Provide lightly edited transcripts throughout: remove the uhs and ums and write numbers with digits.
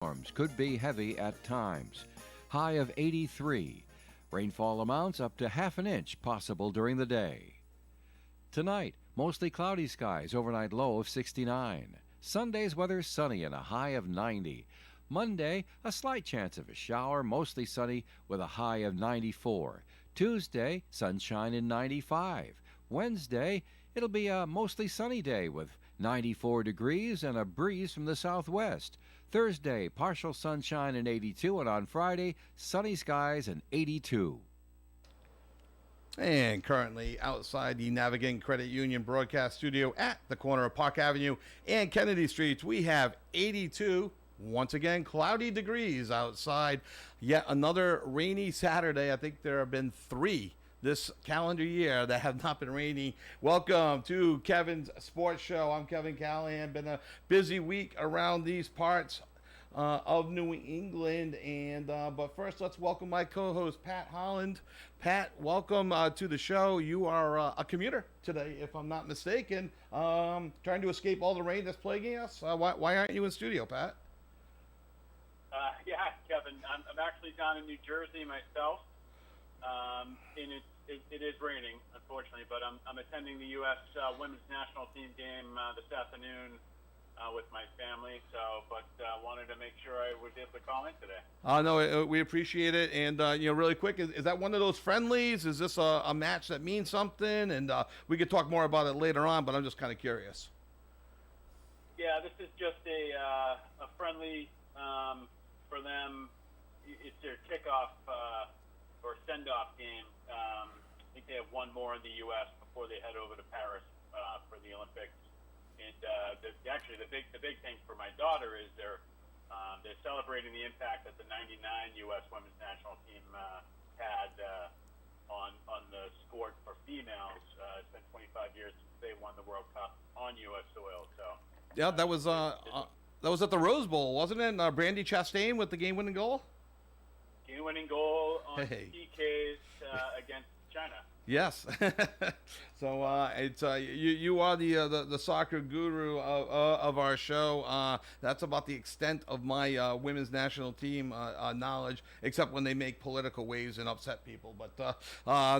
Storms could be heavy at times. High of 83. Rainfall amounts up to half an inch possible during the day. Tonight, mostly cloudy skies, overnight low of 69. Sunday's weather sunny and a high of 90. Monday, a slight chance of a shower, mostly sunny with a high of 94. Tuesday, sunshine and 95. Wednesday, it'll be a mostly sunny day with 94 degrees and a breeze from the southwest. Thursday, partial sunshine and 82, and on Friday, sunny skies and 82. And currently outside the Navigant Credit Union broadcast studio at the corner of Park Avenue and Kennedy Streets, we have 82. Once again, cloudy degrees outside. Yet another rainy Saturday. I think there have been 3 this calendar year that have not been rainy. Welcome to Kevin's Sports Show. I'm Kevin Callahan. Been a busy week around these parts of New England, and but first, let's welcome my co-host Pat Holland. Pat, welcome to the show. You are a commuter today, if I'm not mistaken, trying to escape all the rain that's plaguing us. Why aren't you in studio, Pat? Yeah, Kevin. I'm actually down in New Jersey myself, and it is raining, unfortunately. But I'm attending the U.S. Women's National Team game this afternoon with my family. But wanted to make sure I was able to call in today. No, we appreciate it. And really quick, is that one of those friendlies? Is this a match that means something? And we could talk more about it later on. But I'm just kind of curious. Yeah, this is just a friendly. For them, it's their kickoff or send-off game. I think they have one more in the U.S. before they head over to Paris for the Olympics. And actually, the big thing for my daughter is they're celebrating the impact that the '99 U.S. Women's National Team had on the sport for females. It's been 25 years since they won the World Cup on U.S. soil. So yeah, that was at the Rose Bowl, wasn't it? Brandy Chastain with the game-winning goal? Game-winning goal on PKs against China. Yes. So it's you are the soccer guru of our show. That's about the extent of my women's national team knowledge, except when they make political waves and upset people. But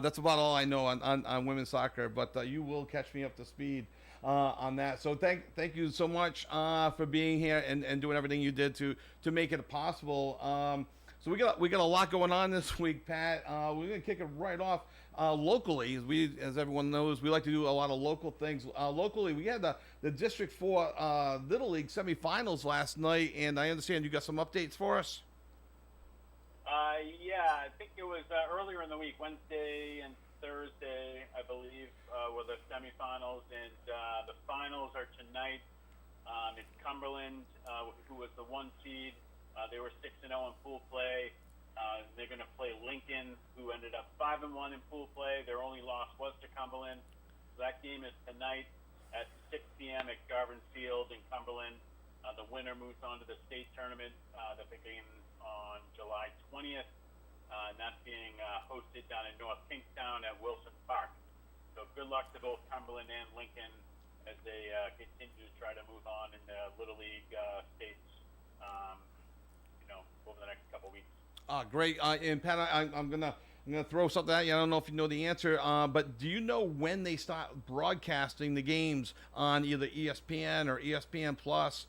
that's about all I know on women's soccer. But you will catch me up to speed on that. So thank you so much for being here and doing everything you did to make it possible. So we got a lot going on this week, Pat. We're gonna kick it right off locally. As everyone knows, we like to do a lot of local things. Locally, we had the District 4 Little League semifinals last night, and I understand you got some updates for us. Yeah, I think it was earlier in the week, Wednesday and Thursday, I believe, were the semifinals, and the finals are tonight. It's Cumberland, who was the 1 seed. They were 6-0 in pool play. They're going to play Lincoln, who ended up 5-1 in pool play. Their only loss was to Cumberland. So that game is tonight at 6 p.m. at Garvin Field in Cumberland. The winner moves on to the state tournament that begins on July 20th, and that's being hosted down in North Kingstown at Wilson Park. So good luck to both Cumberland and Lincoln as they continue to try to move on in the Little League states. Over the next couple weeks. Great. And Pat, I'm gonna throw something at you. I don't know if you know the answer, but do you know when they start broadcasting the games on either ESPN or ESPN Plus?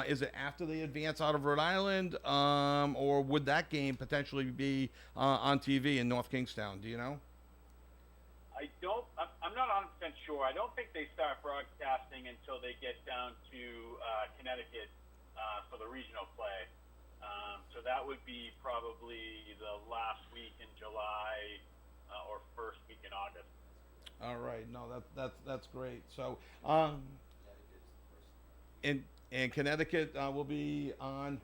Is it after they advance out of Rhode Island, or would that game potentially be on TV in North Kingstown? Do you know? I'm not 100% sure. I don't think they start broadcasting until they get down to Connecticut for the regional play. So that would be probably the last week in July or first week in August. All right, no, that's great. So, and Connecticut will be on.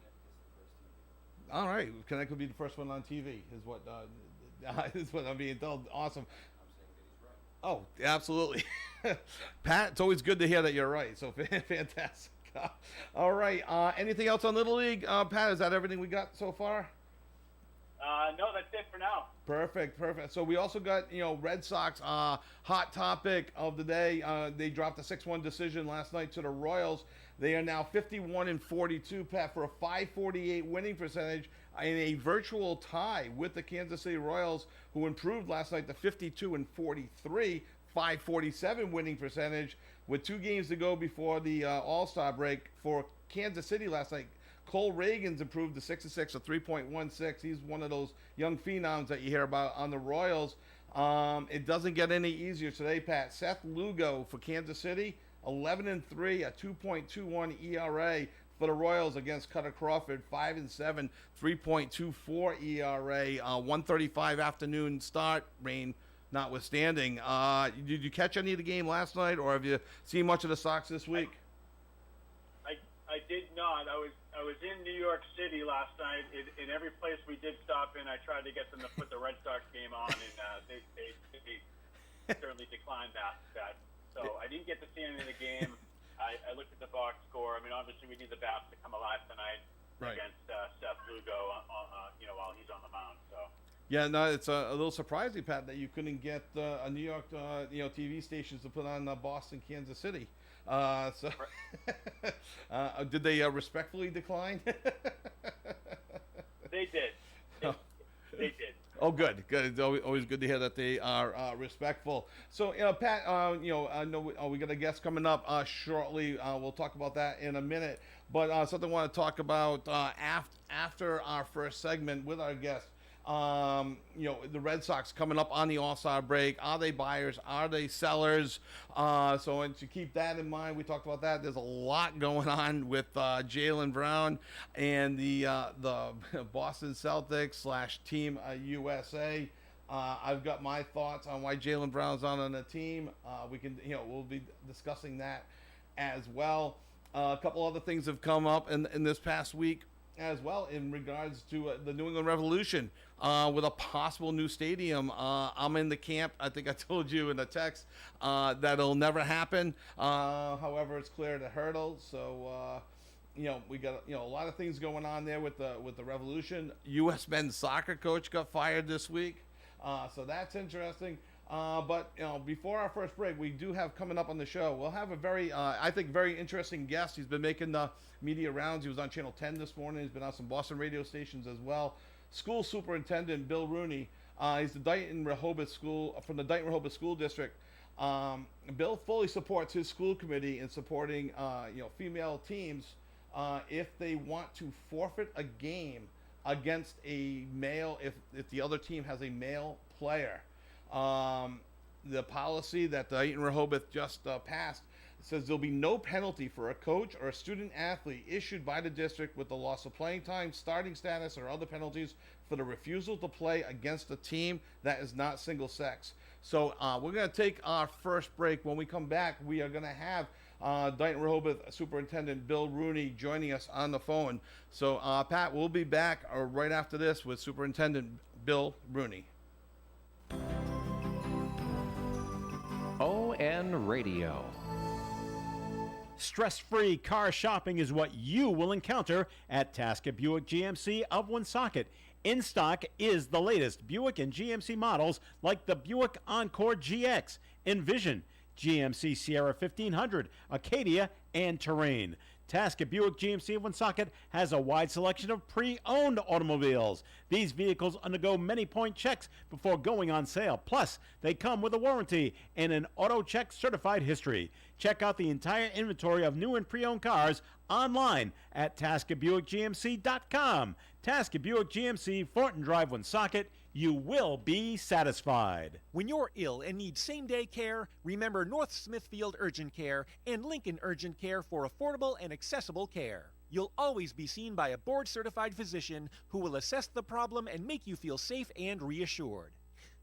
All right, Connecticut will be the first one on TV. Is what I'm being told. Awesome. Oh, absolutely, Pat. It's always good to hear that you're right. So fantastic. All right. Anything else on Little League, Pat? Is that everything we got so far? No, that's it for now. Perfect. So we also got, Red Sox, hot topic of the day. They dropped a 6-1 decision last night to the Royals. They are now 51-42, Pat, for a 548 winning percentage in a virtual tie with the Kansas City Royals, who improved last night to 52-43, 547 winning percentage with 2 games to go before the All-Star break. For Kansas City last night, Cole Reagans improved to 6-6, a 3.16. He's one of those young phenoms that you hear about on the Royals. It doesn't get any easier today, Pat. Seth Lugo for Kansas City, 11-3, a 2.21 ERA for the Royals against Cutter Crawford, 5-7, 3.24 ERA. 1:35 afternoon start, rain notwithstanding. Did you catch any of the game last night, or have you seen much of the Sox this week? I did not. I was in New York City last night. In every place we did stop in, I tried to get them to put the Red Sox game on, and they certainly declined that. So I didn't get to see any of the game. I looked at the box score. I mean, obviously we need the bats to come alive tonight against Seth Lugo, while he's on the mound. So. Yeah, no, it's a little surprising, Pat, that you couldn't get a New York, TV stations to put on Boston, Kansas City. Did they respectfully decline? They did. They did. Oh, good. It's always good to hear that they are respectful. So, Pat, I know we got a guest coming up shortly. We'll talk about that in a minute. But something I want to talk about after our first segment with our guest. The Red Sox coming up on the All-Star break. Are they buyers? Are they sellers? And to keep that in mind, we talked about that. There's a lot going on with Jaylen Brown and the Boston Celtics / Team USA. I've got my thoughts on why Jaylen Brown's not on the team. We'll be discussing that as well. A couple other things have come up in this past week as well in regards to the New England Revolution with a possible new stadium. I'm in the camp. I think I told you in a text that'll never happen. However, it's cleared a hurdle. So, we got a lot of things going on there with the Revolution. U.S. men's soccer coach got fired this week, so that's interesting. But before our first break, we do have coming up on the show, we'll have a very interesting guest. He's been making the media rounds. He was on Channel 10 this morning. He's been on some Boston radio stations as well. School Superintendent Bill Rooney. He's the Dayton-Rehoboth from the Dayton-Rehoboth School District. Bill fully supports his school committee in supporting female teams if they want to forfeit a game against a male, if the other team has a male player. The policy that the Dayton-Rehoboth just passed says there'll be no penalty for a coach or a student athlete issued by the district with the loss of playing time, starting status, or other penalties for the refusal to play against a team that is not single sex. So we're going to take our first break. When we come back, we are going to have Dayton-Rehoboth Superintendent Bill Rooney joining us on the phone. So Pat, we'll be back right after this with Superintendent Bill Rooney. ON Radio. Stress-free car shopping is what you will encounter at Tasker Buick GMC of Woonsocket. In stock is the latest Buick and GMC models like the Buick Encore GX, Envision, GMC Sierra 1500, Acadia, and Terrain. Tasker Buick GMC of Woonsocket has a wide selection of pre-owned automobiles. These vehicles undergo many point checks before going on sale. Plus, they come with a warranty and an AutoCheck certified history. Check out the entire inventory of new and pre-owned cars online at TaskerBuickGMC.com. Tasker Buick GMC, Thornton Drive, Woonsocket. You will be satisfied. When you're ill and need same-day care, remember North Smithfield Urgent Care and Lincoln Urgent Care for affordable and accessible care. You'll always be seen by a board-certified physician who will assess the problem and make you feel safe and reassured.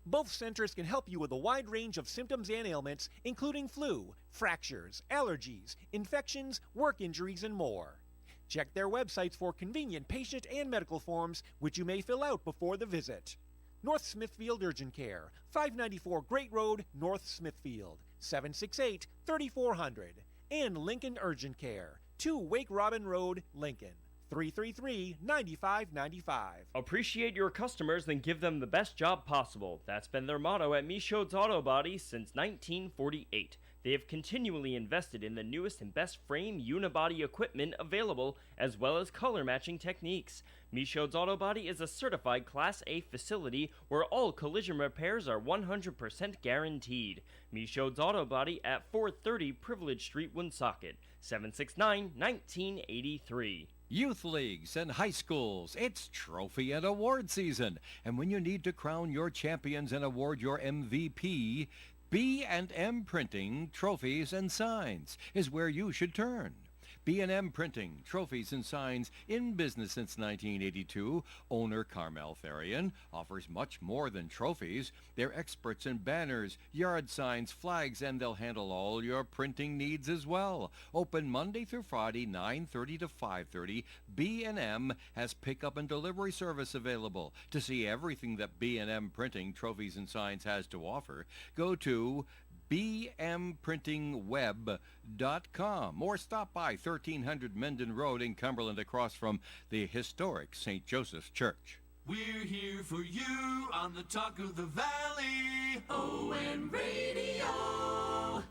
Both centers can help you with a wide range of symptoms and ailments, including flu, fractures, allergies, infections, work injuries, and more. Check their websites for convenient patient and medical forms, which you may fill out before the visit. North Smithfield Urgent Care, 594 Great Road, North Smithfield, 768-3400. And Lincoln Urgent Care, 2 Wake Robin Road, Lincoln, 333-9595. Appreciate your customers and give them the best job possible. That's been their motto at Michaud's Auto Body since 1948. They have continually invested in the newest and best frame unibody equipment available, as well as color matching techniques. Michaud's Auto Body is a certified Class A facility where all collision repairs are 100% guaranteed. Michaud's Auto Body at 430 Privilege Street, Woonsocket, 769-1983. Youth leagues and high schools, it's trophy and award season. And when you need to crown your champions and award your MVP, B&M Printing Trophies and Signs is where you should turn. B&M Printing Trophies and Signs, in business since 1982. Owner Carmel Therian offers much more than trophies. They're experts in banners, yard signs, flags, and they'll handle all your printing needs as well. Open Monday through Friday, 9:30 to 5:30. B&M has pickup and delivery service available. To see everything that B&M Printing Trophies and Signs has to offer, go to bmprintingweb.com or stop by 1300 Menden Road in Cumberland across from the historic St. Joseph's Church. We're here for you on the Talk of the Valley, ON Radio.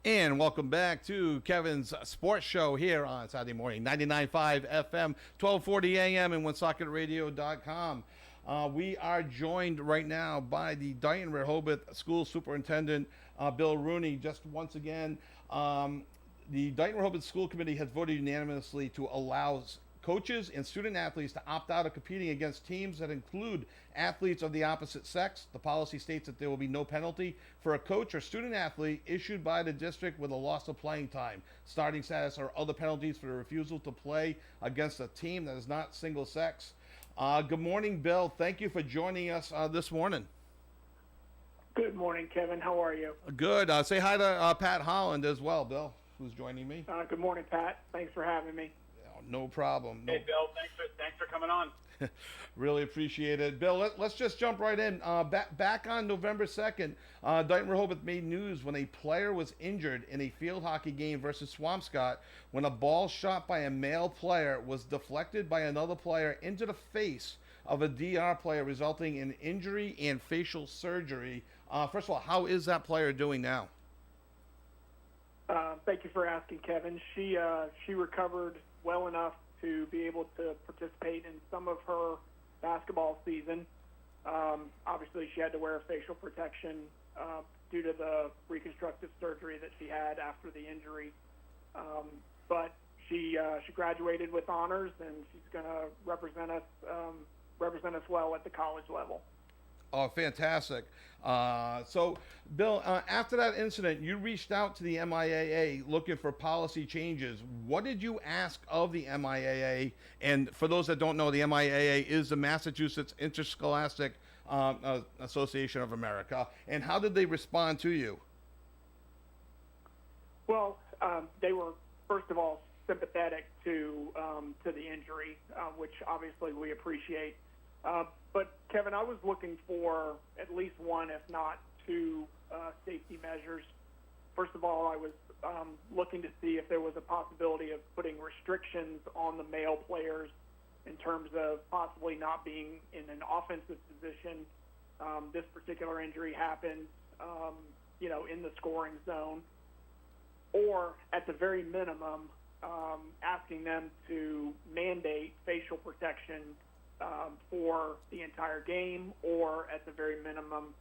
And welcome back to Kevin's Sports Show here on Saturday morning, 99.5 FM, 1240 AM, and OneSocketRadio.com. We are joined right now by the Dighton Rehoboth School Superintendent, Bill Rooney. Just once again, the Dighton Rehoboth School Committee has voted unanimously to allow coaches and student athletes to opt out of competing against teams that include athletes of the opposite sex. The policy states that there will be no penalty for a coach or student athlete issued by the district with a loss of playing time, starting status, or other penalties for the refusal to play against a team that is not single sex. Good morning, Bill. Thank you for joining us this morning. Good morning, Kevin. How are you? Good. Say hi to Pat Holland as well, Bill, who's joining me. Good morning, Pat. Thanks for having me. No problem. Hey, Bill. Thanks for coming on. Really appreciate it. Bill, let's just jump right in. Back on November 2nd, Dighton Rehoboth made news when a player was injured in a field hockey game versus Swampscott when a ball shot by a male player was deflected by another player into the face of a DR player, resulting in injury and facial surgery. First of all, how is that player doing now? Thank you for asking, Kevin. She recovered well enough to be able to participate in some of her basketball season. Obviously, she had to wear facial protection due to the reconstructive surgery that she had after the injury. But she graduated with honors, and she's going to represent us well at the college level. Oh, fantastic. So, Bill, after that incident, you reached out to the MIAA looking for policy changes. What did you ask of the MIAA? And for those that don't know, the MIAA is the Massachusetts Interscholastic Association of America. And how did they respond to you? Well, they were, first of all, sympathetic to the injury, which obviously we appreciate. But, Kevin, I was looking for at least one, if not two, safety measures. First of all, I was looking to see if there was a possibility of putting restrictions on the male players in terms of possibly not being in an offensive position. This particular injury happened, in the scoring zone. Or, at the very minimum, asking them to mandate facial protection for the entire game, or at the very minimum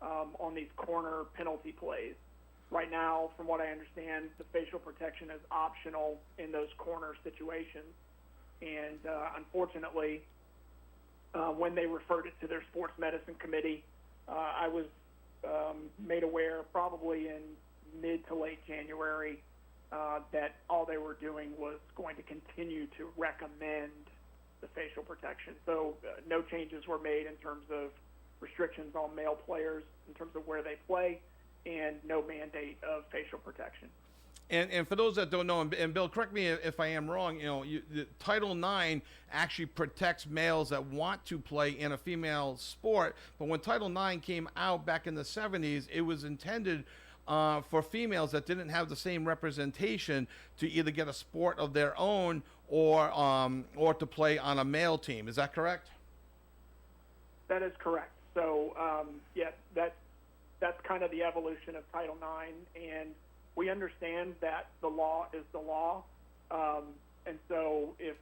on these corner penalty plays. Right now, from what I understand, the facial protection is optional in those corner situations. And unfortunately, when they referred it to their sports medicine committee, I was made aware probably in mid to late January that all they were doing was going to continue to recommend the facial protection. So no changes were made in terms of restrictions on male players in terms of where they play, and no mandate of facial protection. And for those that don't know, and Bill, correct me if I am wrong, the Title IX actually protects males that want to play in a female sport. But when Title IX came out back in the 70s, it was intended for females that didn't have the same representation to either get a sport of their own or to play on a male team. Is that correct? That is correct. So, yes, that's kind of the evolution of Title IX, and we understand that the law is the law, and so if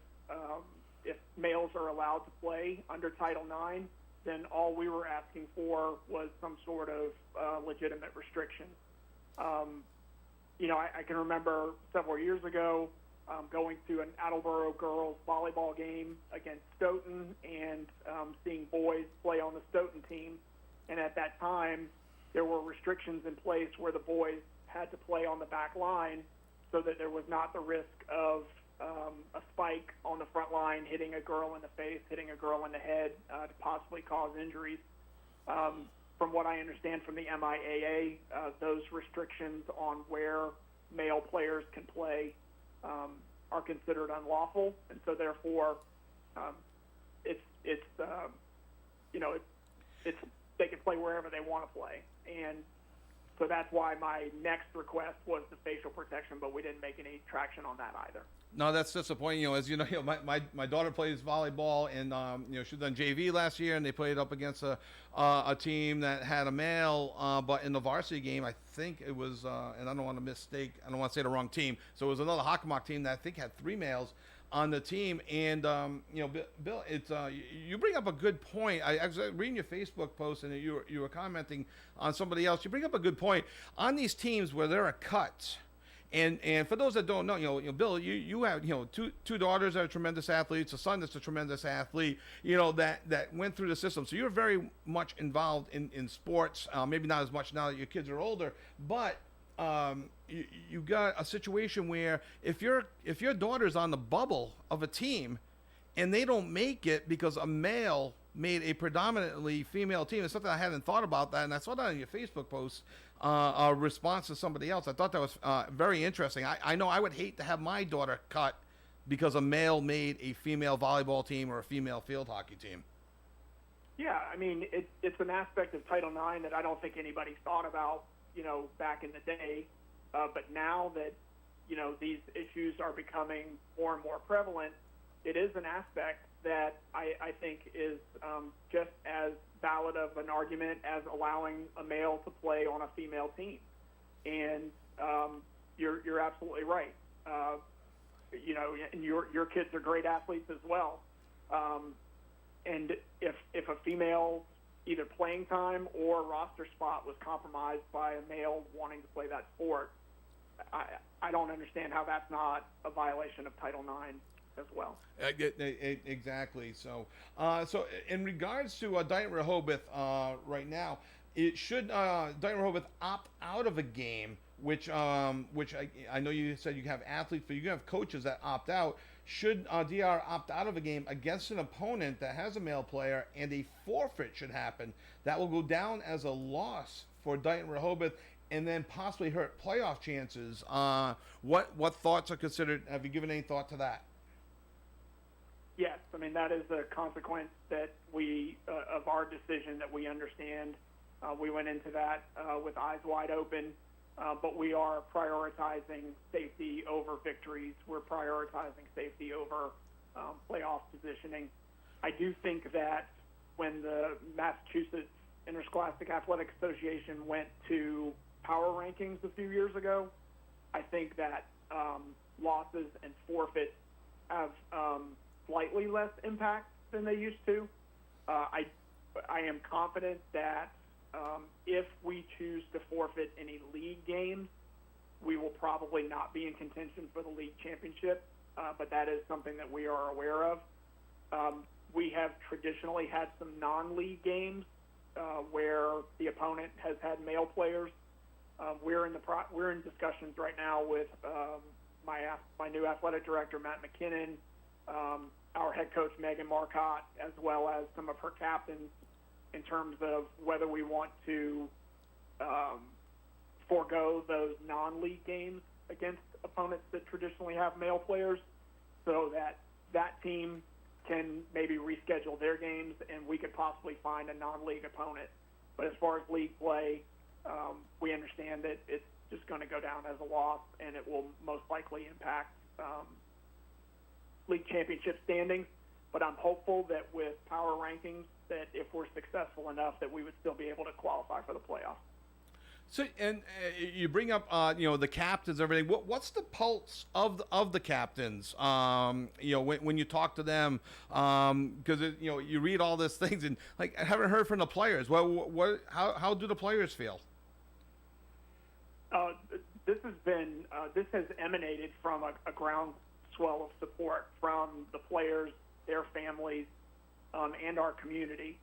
males are allowed to play under Title IX, then all we were asking for was some sort of legitimate restriction. I can remember several years ago going to an Attleboro girls volleyball game against Stoughton and seeing boys play on the Stoughton team. And at that time, there were restrictions in place where the boys had to play on the back line so that there was not the risk of a spike on the front line hitting a girl in the face, hitting a girl in the head to possibly cause injuries. From what I understand from the MIAA, those restrictions on where male players can play are considered unlawful, and so therefore, they can play wherever they want to play, and so that's why my next request was the facial protection, but we didn't make any traction on that either. No, that's disappointing. As you know, my daughter plays volleyball, and she done JV last year, and they played up against a team that had a male, but in the varsity game, I think it was, and I don't want to say the wrong team. So it was another Hockomock team that I think had 3 males on the team, and Bill, it's you bring up a good point. I was reading your Facebook post, and you were commenting on somebody else. You bring up a good point on these teams where there are cuts. And for those that don't know, Bill, you have two daughters that are tremendous athletes, a son that's a tremendous athlete, that went through the system. So you're very much involved in sports. Maybe not as much now that your kids are older, but you got a situation where if your daughter's on the bubble of a team, and they don't make it because a male made a predominantly female team. It's something I hadn't thought about that, and I saw that on your Facebook post, a response to somebody else. I thought that was very interesting. I know I would hate to have my daughter cut because a male made a female volleyball team or a female field hockey team. Yeah, I mean, it's an aspect of Title IX that I don't think anybody thought about, back in the day. But now that, these issues are becoming more and more prevalent, it is an aspect that I think is just as valid of an argument as allowing a male to play on a female team. And you're absolutely right. And your kids are great athletes as well. And if a female either playing time or roster spot was compromised by a male wanting to play that sport, I don't understand how that's not a violation of Title IX as well. Exactly. So in regards to Dighton Rehoboth right now, it should Dighton Rehoboth opt out of a game, which I know you said you have athletes, but you can have coaches that opt out. Should DR opt out of a game against an opponent that has a male player, and a forfeit should happen, that will go down as a loss for Dighton Rehoboth, and then possibly hurt playoff chances. What thoughts are considered? Have you given any thought to that? Yes, I mean, that is a consequence that of our decision that we understand. We went into that with eyes wide open, but we are prioritizing safety over victories. We're prioritizing safety over playoff positioning. I do think that when the Massachusetts Interscholastic Athletic Association went to power rankings a few years ago, I think that losses and forfeits have slightly less impact than they used to. I am confident that if we choose to forfeit any league games, we will probably not be in contention for the league championship, but that is something that we are aware of. We have traditionally had some non-league games where the opponent has had male players. We're in discussions right now with my new athletic director, Matt McKinnon, our head coach, Megan Marcotte, as well as some of her captains, in terms of whether we want to forego those non-league games against opponents that traditionally have male players, so that team can maybe reschedule their games and we could possibly find a non-league opponent. But as far as league play, we understand that it's just going to go down as a loss, and it will most likely impact league championship standings. But I'm hopeful that with power rankings, that if we're successful enough, that we would still be able to qualify for the playoffs. So, and you bring up, the captains, everything. What's the pulse of the captains? When you talk to them, because you read all these things, and like I haven't heard from the players. How do the players feel? This has emanated from a groundswell of support from the players, their families, and our community.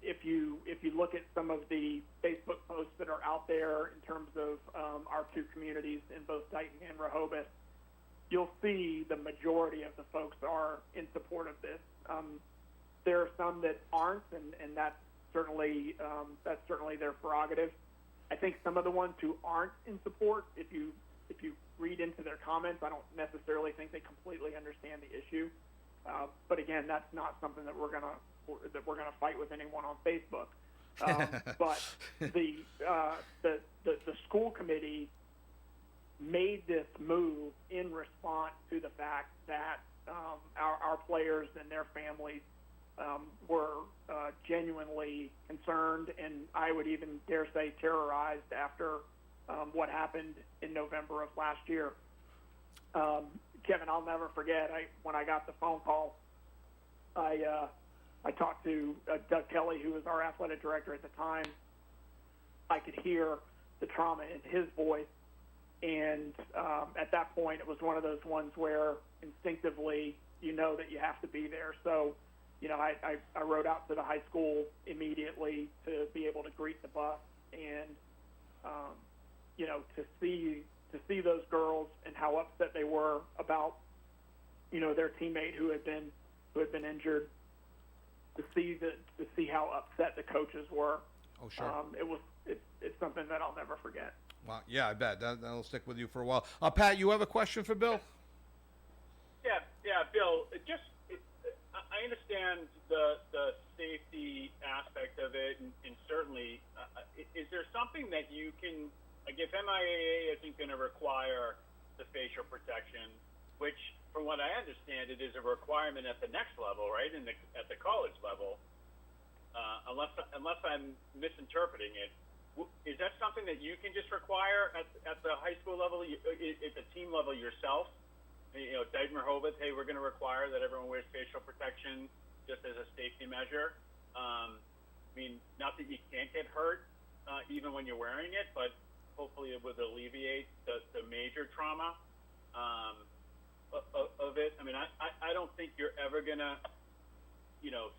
If you look at some of the Facebook posts that are out there in terms of our two communities in both Dighton and Rehoboth, you'll see the majority of the folks are in support of this. There are some that aren't, and that's certainly their prerogative. I think some of the ones who aren't in support, if you read into their comments, I don't necessarily think they completely understand the issue. But again, that's not something that we're gonna fight with anyone on Facebook. But the school committee made this move in response to the fact that our players and their families were genuinely concerned, and I would even dare say terrorized after what happened in November of last year. Kevin, I'll never forget, when I got the phone call, I talked to Doug Kelly, who was our athletic director at the time. I could hear the trauma in his voice, and at that point, it was one of those ones where instinctively you know that you have to be there. So, I rode out to the high school immediately to be able to greet the bus, and to see those girls and how upset they were about their teammate who had been injured, to see how upset the coaches were. Oh, sure. It's something that I'll never forget. Well, yeah, I bet that'll stick with you for a while. Pat, you have a question for Bill? Yeah, Bill. I understand the safety aspect of it, and certainly, is there something that you can, like, if MIAA isn't going to require the facial protection, which, from what I understand, it is a requirement at the next level, right? At the college level, unless I'm misinterpreting it, is that something that you can just require at the high school level, at the team level yourself? Dighton, Rehoboth, hey, we're going to require that everyone wears facial protection just as a safety measure. Not that you can't get hurt even when you're wearing it, but hopefully it would alleviate the major trauma of it. I don't think you're ever going to,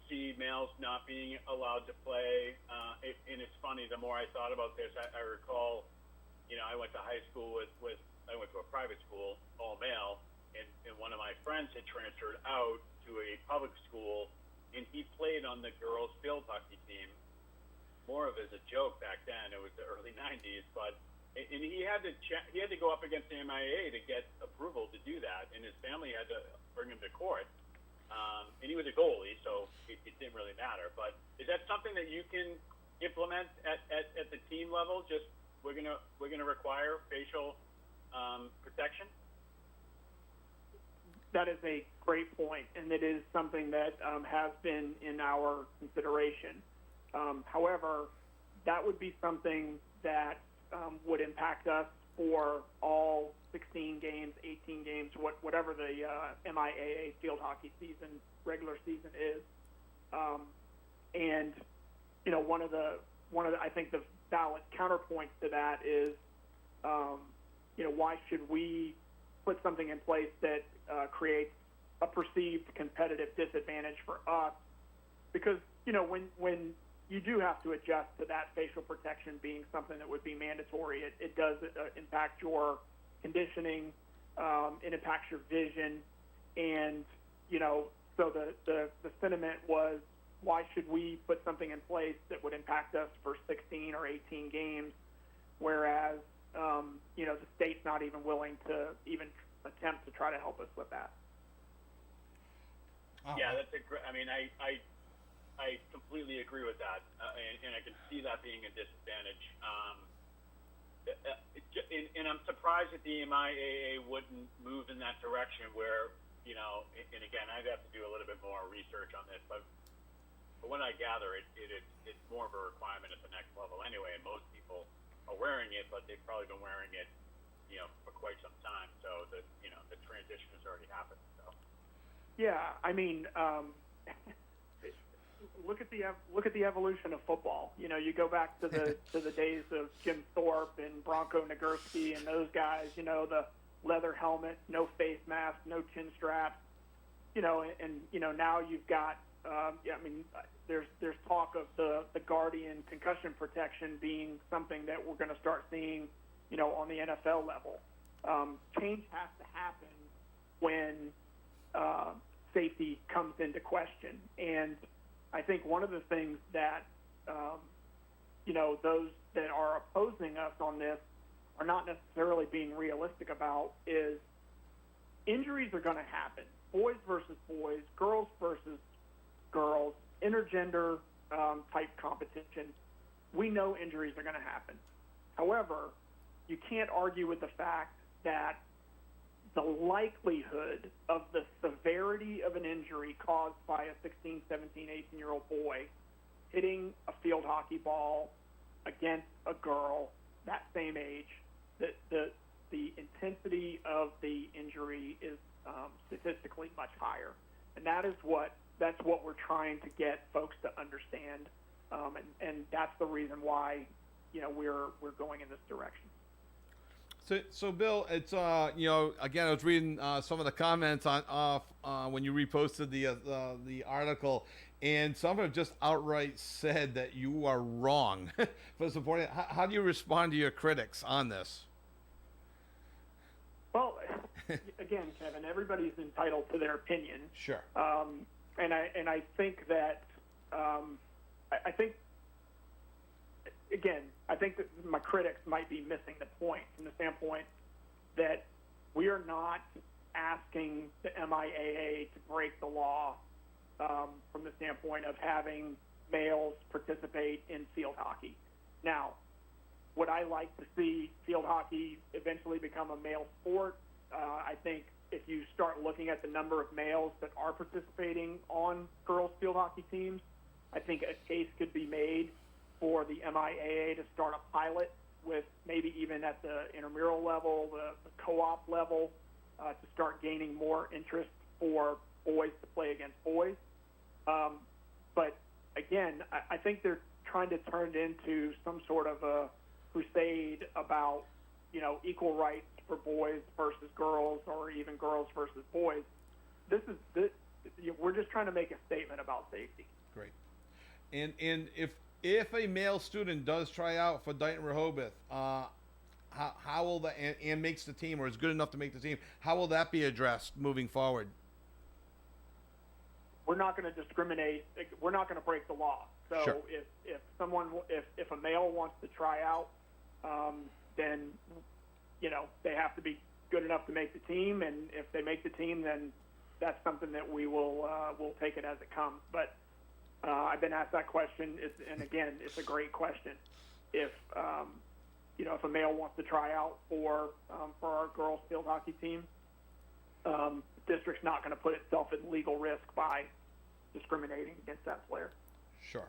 see males not being allowed to play. And it's funny, the more I thought about this, I recall, I went to high school I went to a private school, all male, and one of my friends had transferred out to a public school, and he played on the girls' field hockey team, more of as a joke back then. It was the early 90s, and he had to go up against the MIA to get approval to do that, and his family had to bring him to court. And he was a goalie, so it didn't really matter. But is that something that you can implement at the team level? Just we're gonna require facial protection? That is a great point, and it is something that has been in our consideration. However, that would be something that would impact us for all 16 games, 18 games, whatever the MIAA field hockey season, regular season is. And one of the I think the valid counterpoints to that is, why should we put something in place that creates a perceived competitive disadvantage for us? Because when you do have to adjust to that facial protection being something that would be mandatory, it does impact your conditioning, it impacts your vision, and so the sentiment was, why should we put something in place that would impact us for 16 or 18 games, whereas the state's not even willing to even attempt to try to help us with that. Yeah, that's a great. I completely agree with that, and I can see that being a disadvantage. And I'm surprised that the MIAA wouldn't move in that direction. Where and again, I'd have to do a little bit more research on this, but But what I gather, it's more of a requirement at the next level anyway, and most people are wearing it, but they've probably been wearing it, for quite some time. So the transition has already happened. So. Yeah, I mean, look at the evolution of football. You go back to the days of Jim Thorpe and Bronco Nagurski and those guys. The leather helmet, no face mask, no chin strap. And now you've got. There's talk of the Guardian concussion protection being something that we're going to start seeing, on the NFL level. Change has to happen when safety comes into question, and I think one of the things that those that are opposing us on this are not necessarily being realistic about is injuries are going to happen. Boys versus boys, girls versus girls, intergender type competition. We know injuries are going to happen. However, you can't argue with the fact that the likelihood of the severity of an injury caused by a 16, 17, 18-year-old boy hitting a field hockey ball against a girl that same age, the intensity of the injury is statistically much higher. And that's what we're trying to get folks to understand, and that's the reason why we're going in this direction. So Bill, it's again, I was reading some of the comments on when you reposted the article, and some have just outright said that you are wrong for supporting it. How do you respond to your critics on this? Well, again, Kevin, everybody's entitled to their opinion. Sure. And I think that I think that my critics might be missing the point from the standpoint that we are not asking the MIAA to break the law from the standpoint of having males participate in field hockey. Now, would I like to see field hockey eventually become a male sport? I think if you start looking at the number of males that are participating on girls' field hockey teams, I think a case could be made for the MIAA to start a pilot with maybe even at the intramural level, the co-op level, to start gaining more interest for boys to play against boys. But again, I think they're trying to turn it into some sort of a crusade about, equal rights for boys versus girls, or even girls versus boys. We're just trying to make a statement about safety. Great. And if a male student does try out for Dighton Rehoboth, how will that and makes the team, or is good enough to make the team, how will that be addressed moving forward? We're not going to discriminate. We're not going to break the law. So Sure. if a male wants to try out, then they have to be good enough to make the team, and if they make the team, then that's something that we'll take it as it comes. But I've been asked that question, and again, it's a great question. If if a male wants to try out for our girls field hockey team, the district's not going to put itself at legal risk by discriminating against that player. Sure.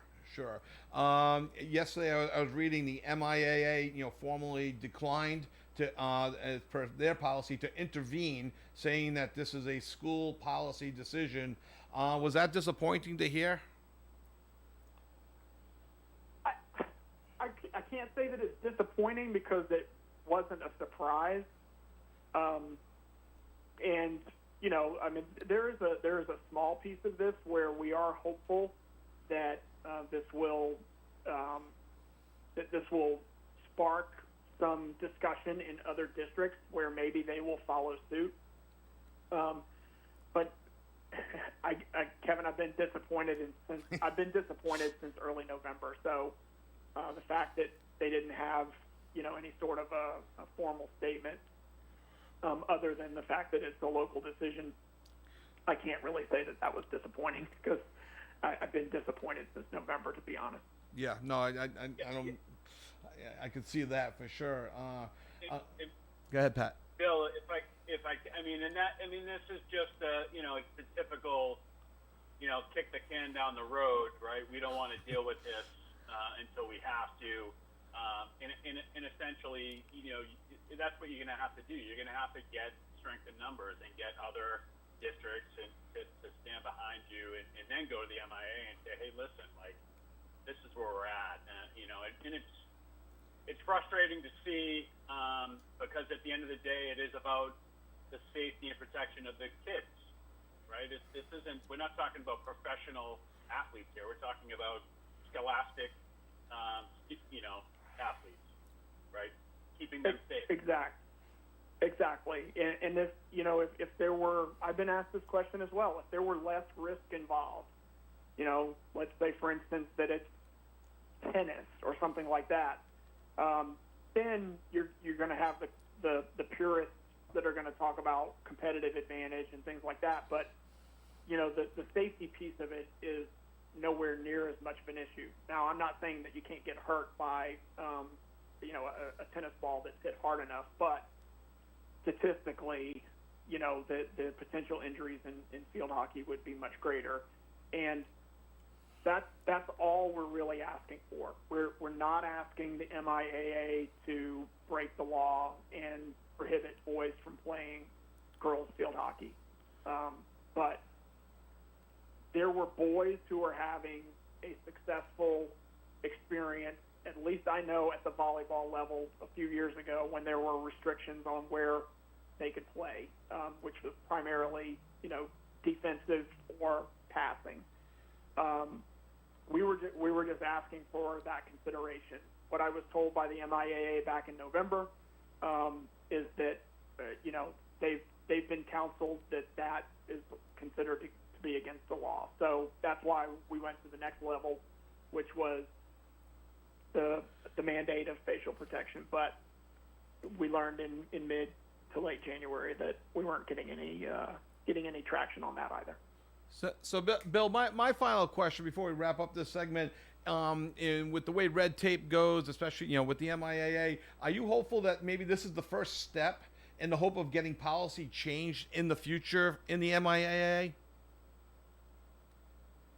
Yesterday I was reading the MIAA, formally declined to, as per their policy, to intervene, saying that this is a school policy decision. Was that disappointing to hear? I can't say that it's disappointing because it wasn't a surprise. And there is a small piece of this where we are hopeful that this will spark some discussion in other districts where maybe they will follow suit. But Kevin, I've been disappointed since early November. So the fact that they didn't have any sort of a formal statement, other than the fact that it's a local decision, I can't really say that was disappointing because I've been disappointed since November, to be honest. Yeah, no, I don't. I could see that for sure. Go ahead, Pat. Bill, this is just it's the typical, kick the can down the road, right? We don't want to deal with this until we have to. And essentially, that's what you're going to have to do. You're going to have to get strength in numbers and get other districts to stand behind you, and then go to the MIA and say, hey, listen, like, this is where we're at. And it's frustrating to see because at the end of the day, it is about the safety and protection of the kids, right? This isn't. We're not talking about professional athletes here. We're talking about scholastic, athletes, right? Keeping them safe. Exactly. And if if there were, I've been asked this question as well. If there were less risk involved, let's say for instance that it's tennis or something like that, then you're going to have the purists that are going to talk about competitive advantage and things like that. But the safety piece of it is nowhere near as much of an issue. Now, I'm not saying that you can't get hurt by a tennis ball that's hit hard enough, but statistically, the potential injuries in field hockey would be much greater, and that's all we're really asking for. We're not asking the MIAA to break the law and prohibit boys from playing girls field hockey, but there were boys who were having a successful experience, at least I know at the volleyball level a few years ago, when there were restrictions on where they could play, which was primarily, defensive or passing. We were just asking for that consideration. What I was told by the MIAA back in November is that, they've been counseled that is considered to be against the law. So that's why we went to the next level, which was the mandate of facial protection. But we learned in mid to late January that we weren't getting any traction on that either. So Bill, my final question before we wrap up this segment, with the way red tape goes, especially with the MIAA, are you hopeful that maybe this is the first step in the hope of getting policy changed in the future in the MIAA?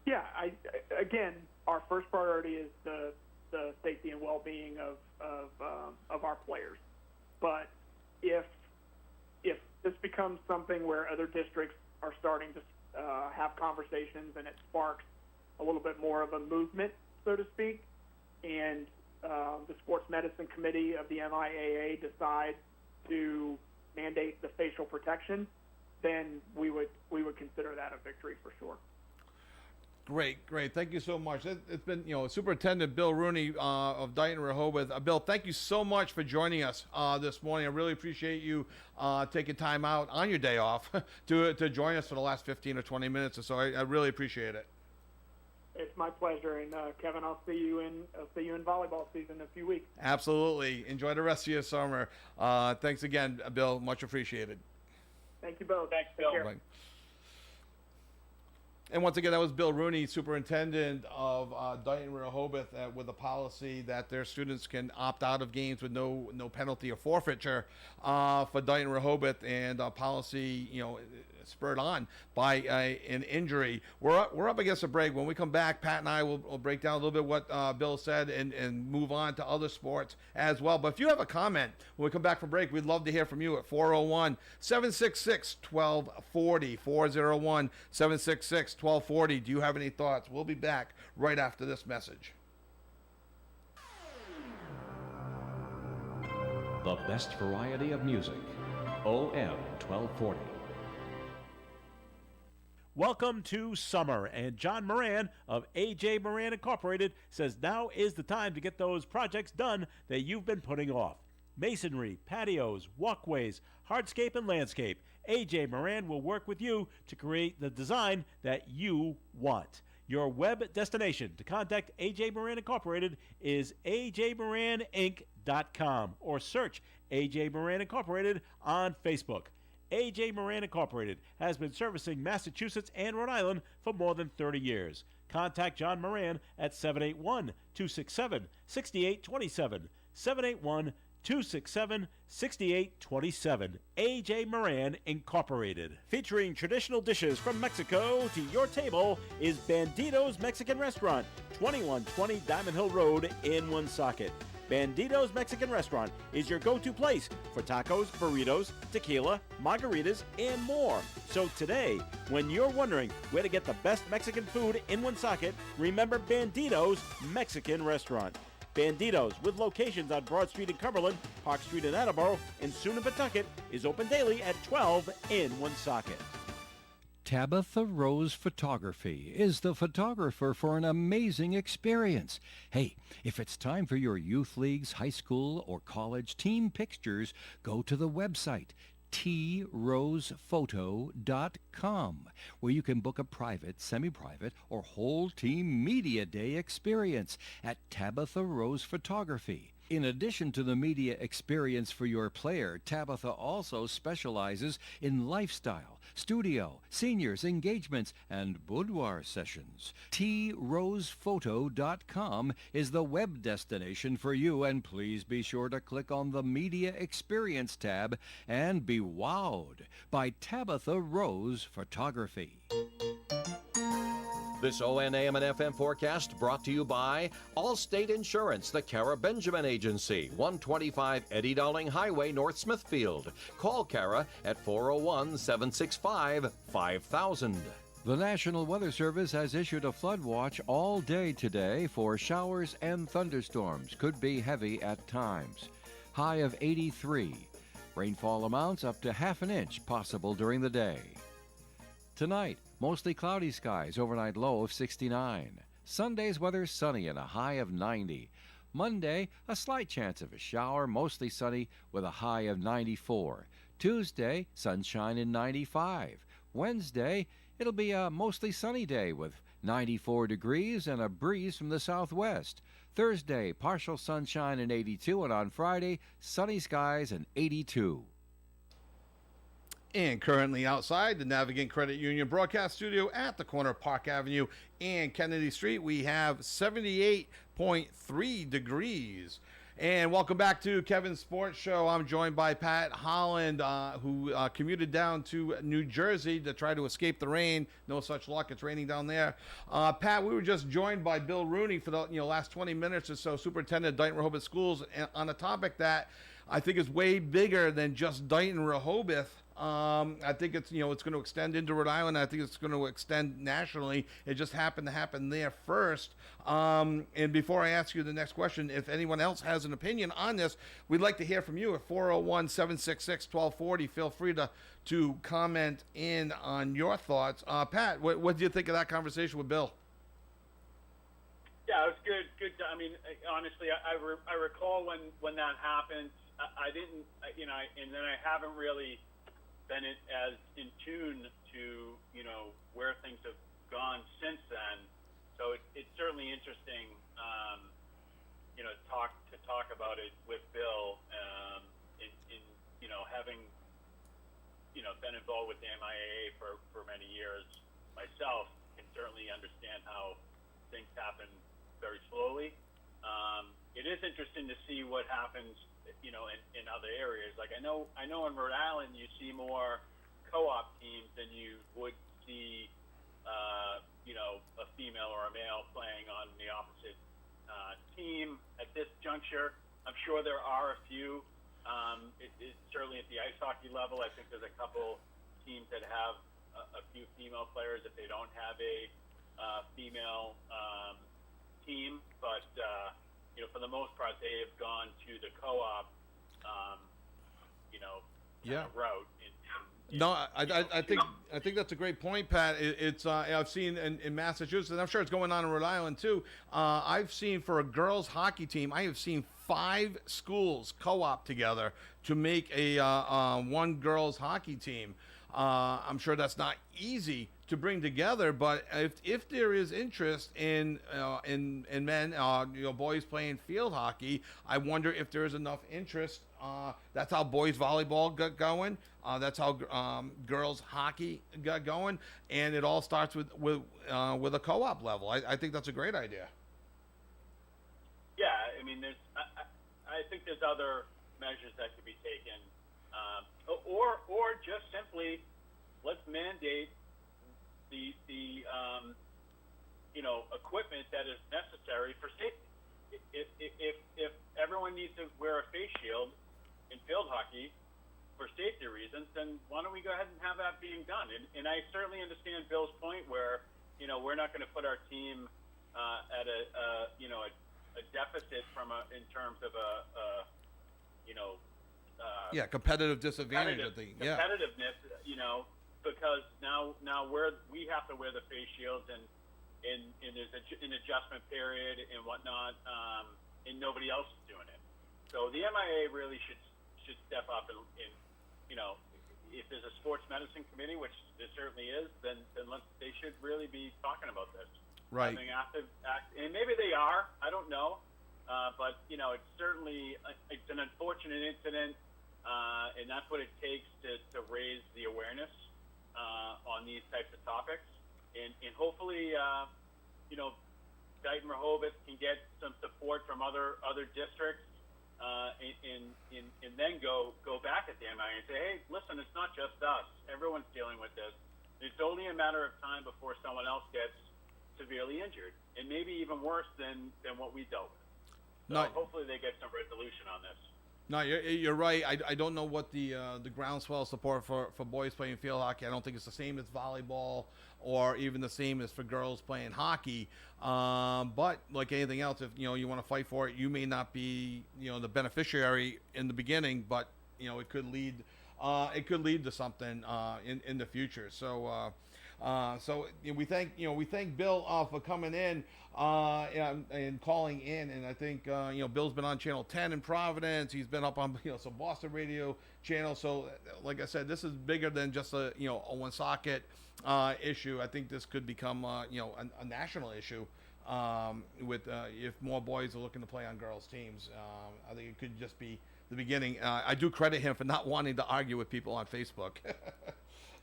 Yeah, again, our first priority is the safety and well-being of our players. But if this becomes something where other districts are starting to have conversations and it sparks a little bit more of a movement, so to speak, and the Sports Medicine Committee of the MIAA decides to mandate the facial protection, then we would consider that a victory for sure. Great. Thank you so much. It's been, Superintendent Bill Rooney of Dighton Rehoboth. Bill, thank you so much for joining us this morning. I really appreciate you taking time out on your day off to join us for the last 15 or 20 minutes or so. I really appreciate it. It's my pleasure, and Kevin, I'll see you in volleyball season in a few weeks. Absolutely. Enjoy the rest of your summer. Thanks again, Bill. Much appreciated. Thank you both. Thanks, Bill. Bye. And once again, that was Bill Rooney, superintendent of Dighton Rehoboth, with a policy that their students can opt out of games with no penalty or forfeiture for Dighton Rehoboth, and a policy, spurred on by an injury. We're up against a break. When we come back, Pat and I will break down a little bit what Bill said and move on to other sports as well. But if you have a comment when we come back from break, we'd love to hear from you at 401-766-1240, 401-766-1240. Do you have any thoughts? We'll be back right after this message. The best variety of music. OM 1240. Welcome to summer, and John Moran of AJ Moran Incorporated says now is the time to get those projects done that you've been putting off. Masonry, patios, walkways, hardscape, and landscape. AJ Moran will work with you to create the design that you want. Your web destination to contact AJ Moran Incorporated is ajmoraninc.com, or search AJ Moran Incorporated on Facebook. AJ Moran Incorporated has been servicing Massachusetts and Rhode Island for more than 30 years. Contact John Moran at 781-267-6827, 267-6827. AJ Moran Incorporated. Featuring traditional dishes from Mexico to your table is Bandito's Mexican Restaurant, 2120 Diamond Hill Road in Woonsocket. Bandito's Mexican Restaurant is your go-to place for tacos, burritos, tequila, margaritas, and more. So today, when you're wondering where to get the best Mexican food in Woonsocket, remember Bandito's Mexican Restaurant. Bandito's, with locations on Broad Street in Cumberland, Park Street in Attleboro, and soon in Pawtucket, is open daily at 12 in Woonsocket. Tabitha Rose Photography is the photographer for an amazing experience. Hey, if it's time for your youth leagues, high school, or college team pictures, go to the website trosephoto.com, where you can book a private, semi-private, or whole team media day experience at Tabitha Rose Photography. In addition to the media experience for your player, Tabitha also specializes in lifestyle, studio, seniors, engagements, and boudoir sessions. trosephoto.com is the web destination for you, and please be sure to click on the Media Experience tab and be wowed by Tabitha Rose Photography. This ONAM and FM forecast brought to you by Allstate Insurance, the Kara Benjamin Agency, 125 Eddie Dowling Highway, North Smithfield. Call Kara at 401-765-5000. The National Weather Service has issued a flood watch all day today for showers and thunderstorms. Could be heavy at times. High of 83. Rainfall amounts up to half an inch possible during the day. Tonight, mostly cloudy skies, overnight low of 69. Sunday's weather sunny and a high of 90. Monday, a slight chance of a shower, mostly sunny with a high of 94. Tuesday, sunshine and 95. Wednesday, it'll be a mostly sunny day with 94 degrees and a breeze from the southwest. Thursday, partial sunshine and 82, and on Friday, sunny skies and 82. And currently outside the Navigant Credit Union broadcast studio at the corner of Park Avenue and Kennedy Street, we have 78.3 degrees. And welcome back to Kevin's Sports Show. I'm joined by Pat Holland, who commuted down to New Jersey to try to escape the rain. No such luck. It's raining down there. Pat, we were just joined by Bill Rooney for the last 20 minutes or so, Superintendent of Dayton Rehoboth Schools, on a topic that I think is way bigger than just Dayton Rehoboth. I think it's going to extend into Rhode Island. I think it's going to extend nationally. It just happened to happen there first. And before I ask you the next question, if anyone else has an opinion on this, we'd like to hear from you at 401-766-1240. Feel free to comment in on your thoughts. Pat, what do you think of that conversation with Bill? Yeah, it was good. I mean, honestly, I recall when that happened. I didn't, and then I haven't really been as in tune to where things have gone since then. So it's certainly interesting, to talk about it with Bill. In having been involved with the MIAA for many years myself, can certainly understand how things happen very slowly. It is interesting to see what happens in other areas. Like I know in Rhode Island you see more co-op teams than you would see, a female or a male playing on the opposite team at this juncture. I'm sure there are a few. It's certainly at the ice hockey level. I think there's a couple teams that have a few female players if they don't have a female team, but for the most part, they have gone to the co-op, route. No, I think that's a great point, Pat. It's I've seen in Massachusetts, and I'm sure it's going on in Rhode Island too. I've seen for a girls hockey team, I have seen 5 schools co-op together to make a one girls hockey team. I'm sure that's not easy to bring together, but if there is interest in men, boys playing field hockey, I wonder if there is enough interest. That's how boys volleyball got going. That's how girls hockey got going, and it all starts with a co-op level. I think that's a great idea. Yeah, I mean, I think there's other measures that could be taken, or just simply let's mandate the equipment that is necessary for safety. If everyone needs to wear a face shield in field hockey for safety reasons, then why don't we go ahead and have that being done? And I certainly understand Bill's point where, we're not going to put our team at a deficit in terms of competitive disadvantage. I think. Yeah. Competitiveness, because now we have to wear the face shields and there's an adjustment period and whatnot, and nobody else is doing it. So the MIA really should step up and if there's a sports medicine committee, which there certainly is, then they should really be talking about this. Right. Having and maybe they are. I don't know. But it's certainly it's an unfortunate incident, and that's what it takes to raise the awareness on these types of topics, and hopefully, Dayton Rehoboth can get some support from other districts, and then go back at the MIA and say, hey, listen, it's not just us. Everyone's dealing with this. It's only a matter of time before someone else gets severely injured, and maybe even worse than what we dealt with. So hopefully they get some resolution on this. No, you're right. I don't know what the groundswell support for boys playing field hockey. I don't think it's the same as volleyball or even the same as for girls playing hockey. But like anything else, if you want to fight for it, you may not be the beneficiary in the beginning, but it could lead to something in the future. So we thank Bill for coming in and calling in, and I think Bill's been on Channel 10 in Providence. He's been up on some Boston radio channels. So like I said, this is bigger than just a Woonsocket issue. I think this could become a national issue with if more boys are looking to play on girls teams. I think it could just be the beginning. I do credit him for not wanting to argue with people on Facebook.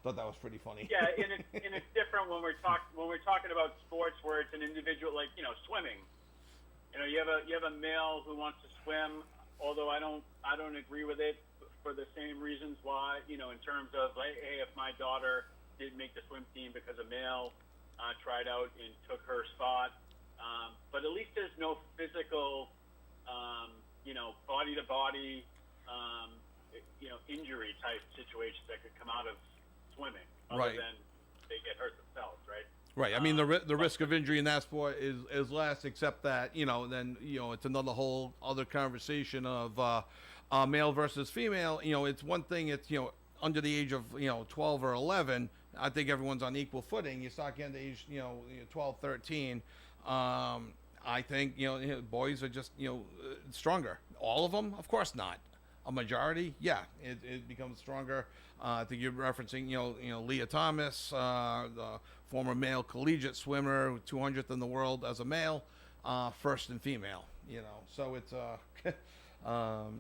Thought that was pretty funny. Yeah, and it's different when we're talking about sports where it's an individual, like swimming. You have a male who wants to swim, although I don't agree with it for the same reasons why. In terms of like, hey, if my daughter didn't make the swim team because a male tried out and took her spot, but at least there's no physical, body to body, injury type situations that could come out of swimming, other than they get hurt themselves, right? Right. I mean, the risk of injury in that sport is less, except that then it's another whole other conversation of male versus female. It's one thing. It's under the age of 12 or 11. I think everyone's on equal footing. You start getting to age 12, 13. I think boys are just stronger. All of them, of course not. A majority, yeah, it becomes stronger. I think you're referencing, Leah Thomas, the former male collegiate swimmer, 200th in the world as a male, first in female. So it's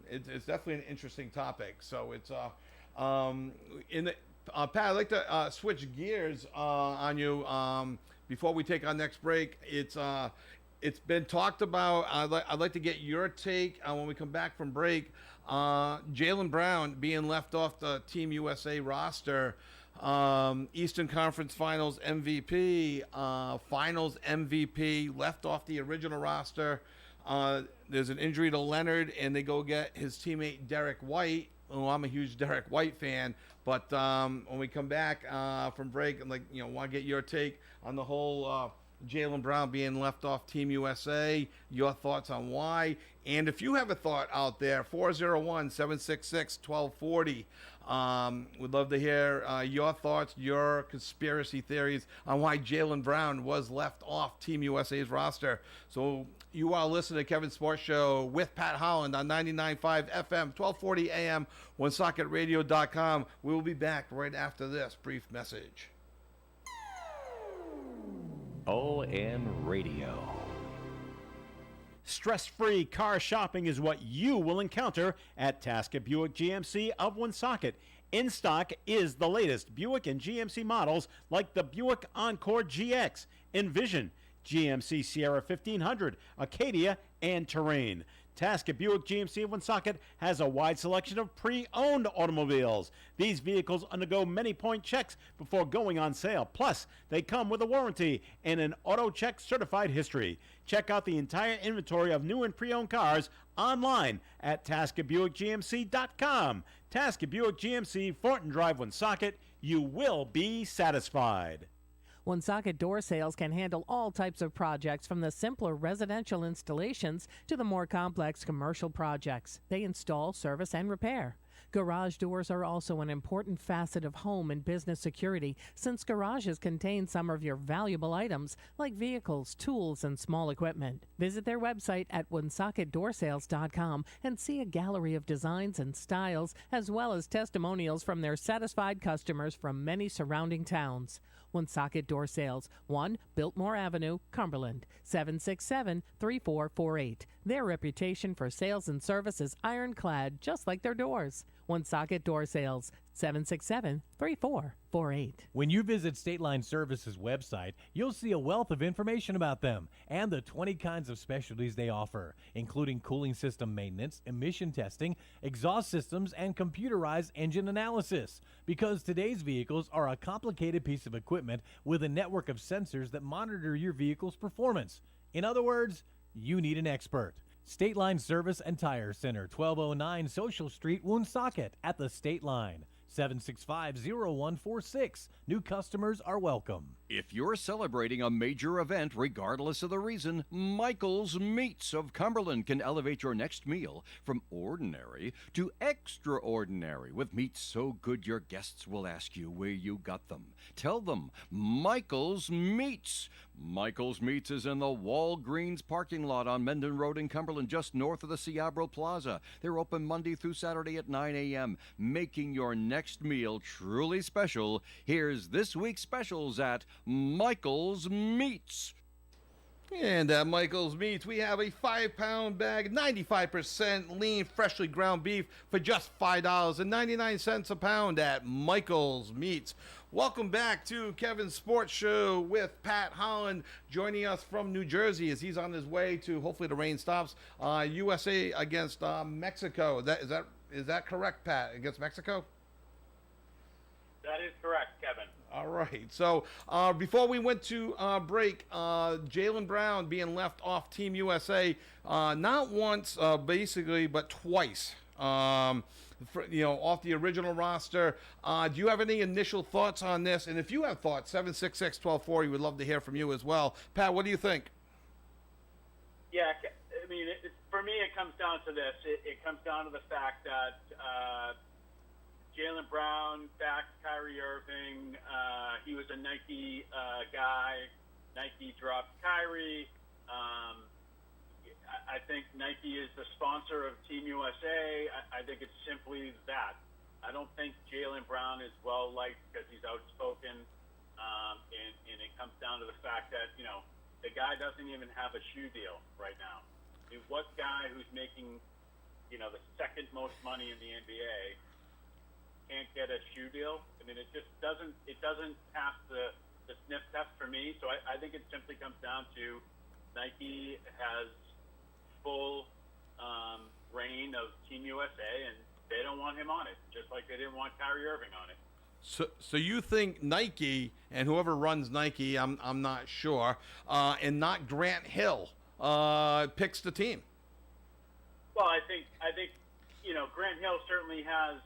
it's definitely an interesting topic. So it's Pat, I'd like to switch gears on you before we take our next break. It's been talked about. I'd like to get your take when we come back from break. Jaylen Brown being left off the Team USA roster, Eastern Conference Finals MVP, Finals MVP, left off the original roster. There's an injury to Leonard, and they go get his teammate Derek White. Oh, I'm a huge Derek White fan, but when we come back from break, I'm want to get your take on the whole Jaylen Brown being left off Team USA, your thoughts on why. And if you have a thought out there, 401-766-1240. We'd love to hear your thoughts, your conspiracy theories on why Jaylen Brown was left off Team USA's roster. So you are listening to Kevin Sports Show with Pat Holland on 99.5 FM, 1240 AM, OneSocketRadio.com. We will be back right after this brief message. ON Radio. Stress-free car shopping is what you will encounter at Tasket Buick GMC of Woonsocket. In stock is the latest Buick and GMC models like the Buick Encore GX, Envision, GMC Sierra 1500, Acadia, and Terrain. Tasket Buick GMC of Woonsocket has a wide selection of pre-owned automobiles. These vehicles undergo many point checks before going on sale. Plus, they come with a warranty and an auto check certified history. Check out the entire inventory of new and pre-owned cars online at TasketBuickGMC.com. Tasket Buick GMC, Thornton Drive, Woonsocket. You will be satisfied. Woonsocket Door Sales can handle all types of projects, from the simpler residential installations to the more complex commercial projects. They install, service, and repair. Garage doors are also an important facet of home and business security, since garages contain some of your valuable items like vehicles, tools, and small equipment. Visit their website at WoonsocketDoorSales.com and see a gallery of designs and styles, as well as testimonials from their satisfied customers from many surrounding towns. Woonsocket Door Sales, 1 Biltmore Avenue, Cumberland, 767-3448. Their reputation for sales and service is ironclad, just like their doors. Woonsocket Door Sales, 767-3448. When you visit State Line Services website, you'll see a wealth of information about them and the 20 kinds of specialties they offer, including cooling system maintenance, emission testing, exhaust systems, and computerized engine analysis. Because today's vehicles are a complicated piece of equipment with a network of sensors that monitor your vehicle's performance. In other words, you need an expert. State Line Service and Tire Center, 1209 Social Street, Woonsocket, at the State Line. 765-0146. New customers are welcome. If you're celebrating a major event, regardless of the reason, Michael's Meats of Cumberland can elevate your next meal from ordinary to extraordinary, with meats so good your guests will ask you where you got them. Tell them Michael's Meats. Michael's Meats is in the Walgreens parking lot on Mendon Road in Cumberland, just north of the Ciabro Plaza. They're open Monday through Saturday at 9 a.m., making your next meal truly special. Here's this week's specials at Michael's Meats. And at Michael's Meats, we have a 5-pound bag, 95% lean, freshly ground beef for just $5.99 a pound at Michael's Meats. Welcome back to Kevin's Sports Show with Pat Holland, joining us from New Jersey as he's on his way to, hopefully the rain stops, USA against Mexico. Is that correct, Pat? Against Mexico? That is correct, Kevin. All right. So before we went to break, Jaylen Brown being left off Team USA, not once, basically, but twice. Off the original roster. Do you have any initial thoughts on this? And if you have thoughts, 766-1240, we would love to hear from you as well. Pat, what do you think? Yeah, I mean, for me, it comes down to this. It comes down to the fact that Jaylen Brown backed Kyrie Irving. He was a Nike guy. Nike dropped Kyrie. I think Nike is the sponsor of Team USA. I think it's simply that. I don't think Jaylen Brown is well liked because he's outspoken, and it comes down to the fact that the guy doesn't even have a shoe deal right now. I mean, what guy who's making the second most money in the NBA can't get a shoe deal? I mean, it just doesn't pass the sniff test for me. So I think it simply comes down to Nike has full reign of Team USA, and they don't want him on it, just like they didn't want Kyrie Irving on it. So you think Nike and whoever runs Nike, I'm not sure, and not Grant Hill picks the team? Well, I think Grant Hill certainly has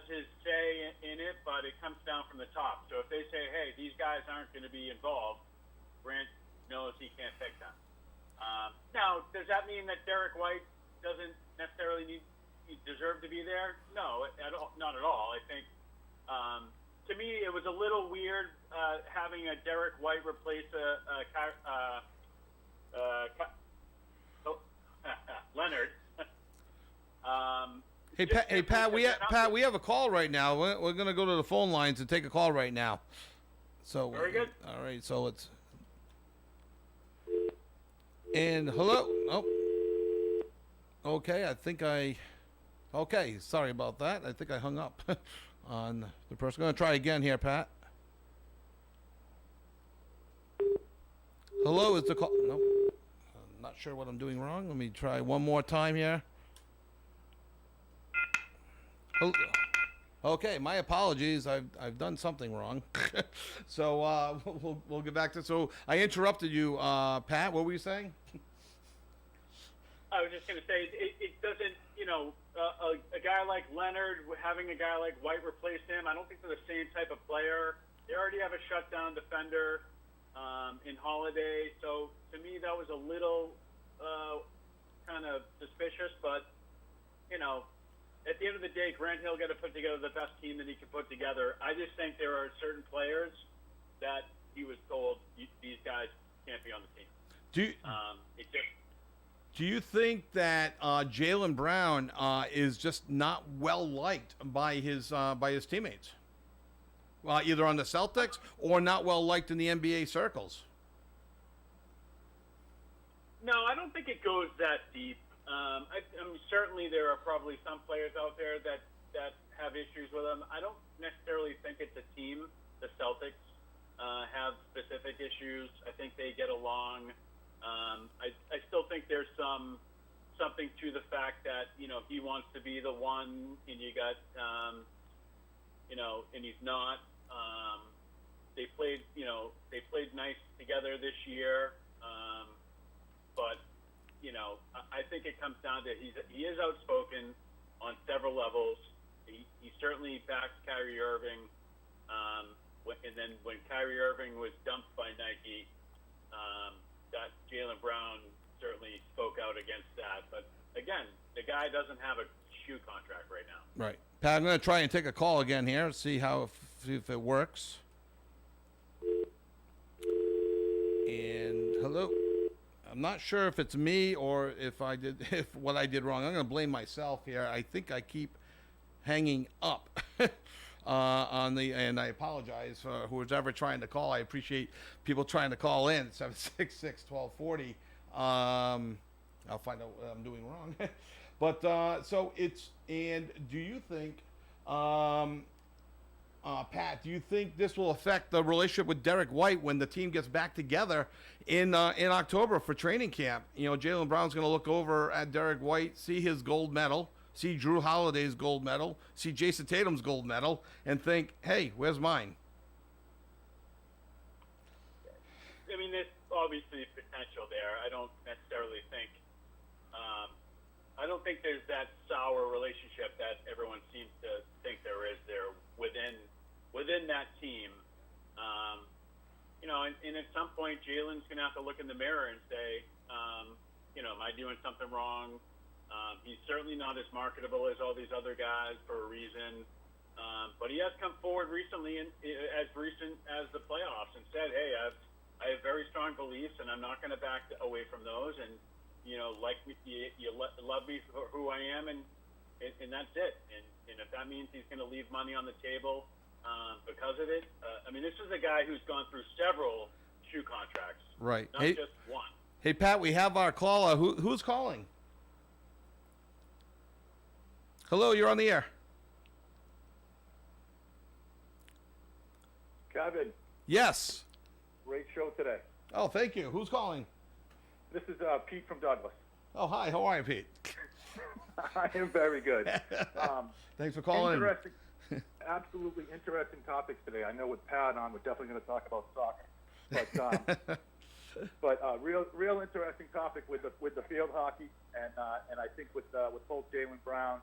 his say in it, but it comes down from the top. So if they say, hey, these guys aren't going to be involved, Grant knows he can't pick them. Now, does that mean that Derek White doesn't necessarily deserve to be there? No, not at all. I think, to me, it was a little weird having a Derek White replace Leonard. Hey, Pat, we have a call right now. We're going to go to the phone lines and take a call right now. So very good. All right, so let's. And hello. Oh. Okay, Okay, sorry about that. I think I hung up on the person. Going to try again here, Pat. Hello, is the call? No, not sure what I'm doing wrong. Let me try one more time here. Okay, my apologies. I've done something wrong. So we'll get back to. So I interrupted you, Pat. What were you saying? I was just going to say it doesn't. A guy like Leonard having a guy like White replace him. I don't think they're the same type of player. They already have a shutdown defender in Holiday. So to me, that was a little kind of suspicious. But at the end of the day, Grant Hill got to put together the best team that he can put together. I just think there are certain players that he was told these guys can't be on the team. Do you think that Jaylen Brown is just not well liked by his teammates? Either on the Celtics or not well liked in the NBA circles? No, I don't think it goes that deep. I mean, certainly there are probably some players out there that have issues with him. I don't necessarily think it's a team. The Celtics have specific issues. I think they get along. I still think there's something to the fact that he wants to be the one, and you got and he's not. They played nice together this year, but I think it comes down to he is outspoken on several levels. He certainly backs Kyrie Irving, and then when Kyrie Irving was dumped by Nike, that Jaylen Brown certainly spoke out against that. But again, the guy doesn't have a shoe contract right now. Right, Pat. I'm going to try and take a call again here, see if it works. And hello. I'm not sure if it's me or if what I did wrong. I'm going to blame myself here. I think I keep hanging up and I apologize for who's ever trying to call. I appreciate people trying to call in 766-1240. I'll find out what I'm doing wrong. But do you think, Pat, do you think this will affect the relationship with Derek White when the team gets back together in October for training camp? Jaylen Brown's going to look over at Derek White, see his gold medal, see Drew Holiday's gold medal, see Jason Tatum's gold medal, and think, hey, where's mine? I mean, there's obviously potential there. I don't necessarily think there's that sour relationship that everyone seems to think there is there within that team. And at some point, Jaylen's going to have to look in the mirror and say, am I doing something wrong? He's certainly not as marketable as all these other guys for a reason. But he has come forward recently, as recent as the playoffs, and said, hey, I have very strong beliefs, and I'm not going to back away from those. And, like me, you love me for who I am, and that's it. And if that means he's going to leave money on the table because of it, I mean, this is a guy who's gone through several shoe contracts. Right. Not just one. Hey, Pat, we have our caller. Who's calling? Hello, you're on the air. Kevin. Yes. Great show today. Oh, thank you. Who's calling? This is Pete from Douglas. Oh, hi. How are you, Pete? I am very good. Thanks for calling. Absolutely interesting topics today. I know with Pat on, we're definitely going to talk about soccer, but real interesting topic with the field hockey, and I think with both Jaylen Brown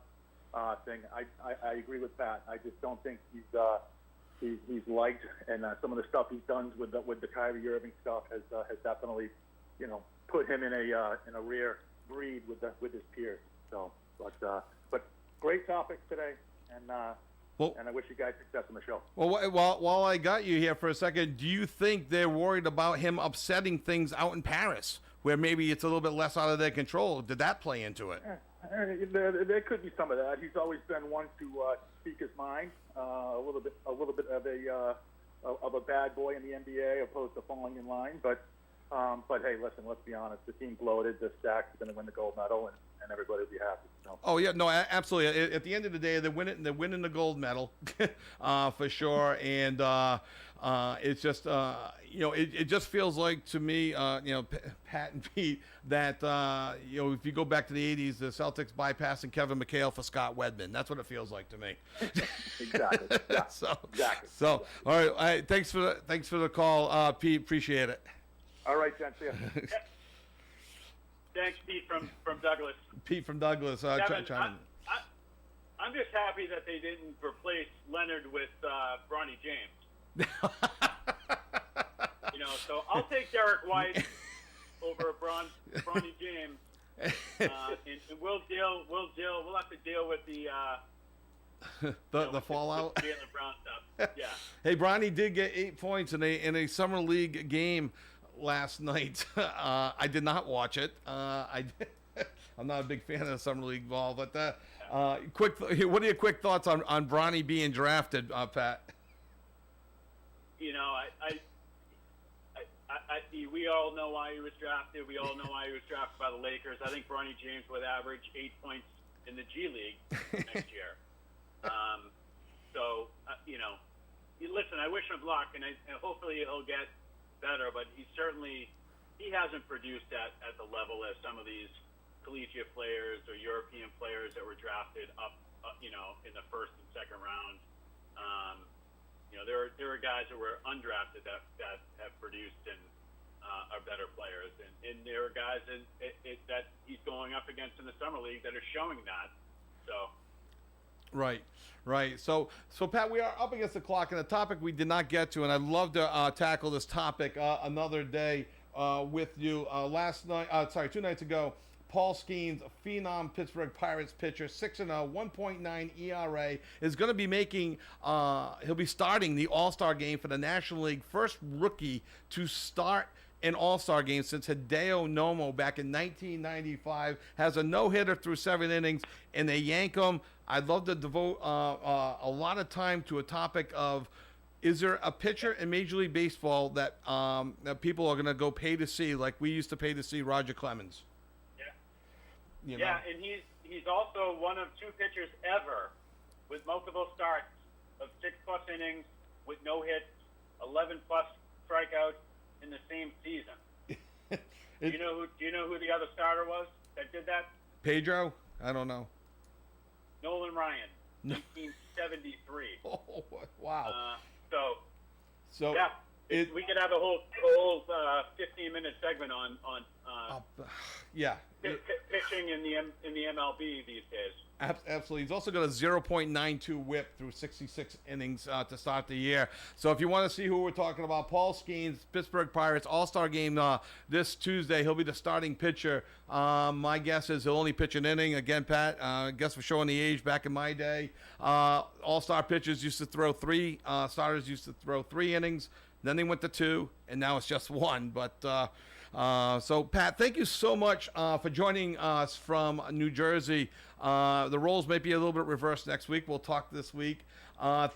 thing, I agree with Pat. I just don't think he's liked, and some of the stuff he's done with the Kyrie Irving stuff has definitely put him in a rare breed with his peers. So, but great topics today, and I wish you guys success on the show. Well, while I got you here for a second, do you think they're worried about him upsetting things out in Paris, where maybe it's a little bit less out of their control? Did that play into it? There could be some of that. He's always been one to speak his mind, a little bit of a bad boy in the NBA, opposed to falling in line. But hey, listen, let's be honest. The team's loaded. The Stacks are going to win the gold medal, and everybody will be happy. So. Oh yeah, no, absolutely. At the end of the day, they're winning the gold medal for sure. And it's just, it just feels like to me, Pat and Pete, that, if you go back to the 80s, the Celtics bypassing Kevin McHale for Scott Wedman. That's what it feels like to me. Exactly. Yeah. Exactly. So, all right. Thanks for the call, Pete. Appreciate it. All right, gents. See ya. Thanks, Pete from Douglas. Pete from Douglas. Kevin, I'm just happy that they didn't replace Leonard with Bronny James. So I'll take Derek White over Bronny James, and we'll have to deal with the the fallout. Jaylen Brown stuff. Yeah. Hey, Bronny did get 8 points in a summer league game last night. I did not watch it. I'm not a big fan of the summer league ball, but what are your quick thoughts on Bronny being drafted, Pat? We all know why he was drafted. We all know why he was drafted by the Lakers. I think Bronny James would average 8 points in the G League next year. Listen, I wish him luck, and hopefully he'll get better. But he hasn't produced at the level as some of these collegiate players or European players that were drafted up, in the first and second round. There are guys that were undrafted that have produced and are better players, and there are guys that he's going up against in the summer league that are showing that. So. Right. So Pat, we are up against the clock, and a topic we did not get to, and I'd love to tackle this topic another day with you. 2 nights ago, Paul Skeens, a phenom Pittsburgh Pirates pitcher, 6-0, 1.9 ERA, is going to be he'll be starting the All-Star game for the National League, first rookie to start an All-Star game since Hideo Nomo back in 1995, has a no-hitter through 7 innings, and they yank him. I'd love to devote a lot of time to a topic of, is there a pitcher in Major League Baseball that people are going to go pay to see, like we used to pay to see Roger Clemens? Yeah, and he's also one of 2 pitchers ever with multiple starts of 6+ innings with no hits, 11+ strikeouts in the same season. Do you know who the other starter was that did that? Pedro? I don't know. Nolan Ryan, 1973. Oh, wow. So yeah, we could have a whole 15-minute segment on pitching in the MLB these days. Absolutely. He's also got a 0.92 whip through 66 innings to start the year. So if you want to see who we're talking about, Paul Skeens, Pittsburgh Pirates, All-Star game this Tuesday. He'll be the starting pitcher. My guess is he'll only pitch an inning. Again, Pat, I guess we're showing the age back in my day. All-Star pitchers used to throw 3. Starters used to throw 3 innings. Then they went to 2, and now it's just 1. But so, Pat, thank you so much for joining us from New Jersey. The roles may be a little bit reversed next week. We'll talk this week.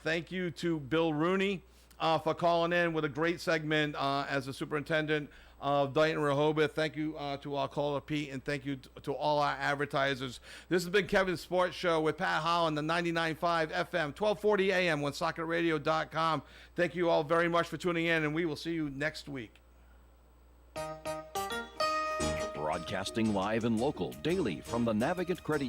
Thank you to Bill Rooney for calling in with a great segment as the superintendent of Dayton Rehoboth. Thank you to our caller, Pete, and thank you to all our advertisers. This has been Kevin's Sports Show with Pat Holland, the 99.5 FM, 1240 AM, OneSocketRadio.com. Thank you all very much for tuning in, and we will see you next week. Broadcasting live and local daily from the Navigant Credit